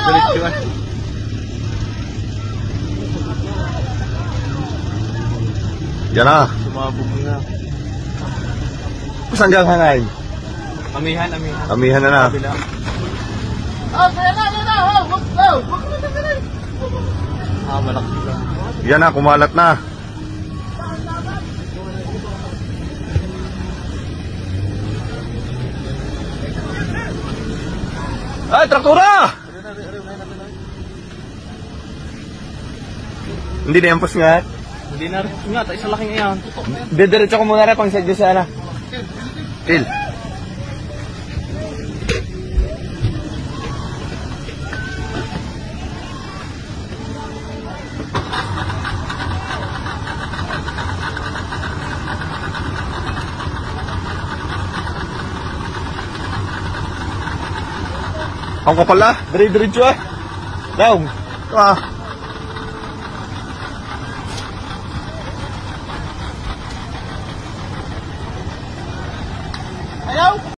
Diretso ah. Yan na. Sumabog na. Saan gang hangay? Amihan. Amihan na na. Kabila. Malaki sila. Yan na, kumalat na. Ay, traktura! Hindi na yampos nga. Hindi na rin. Nga, isa laking iyan. Didiretso ko muna rin pang sadyo sana. Phil. Ang kapal ah. Diretso ah. Daw. Ah.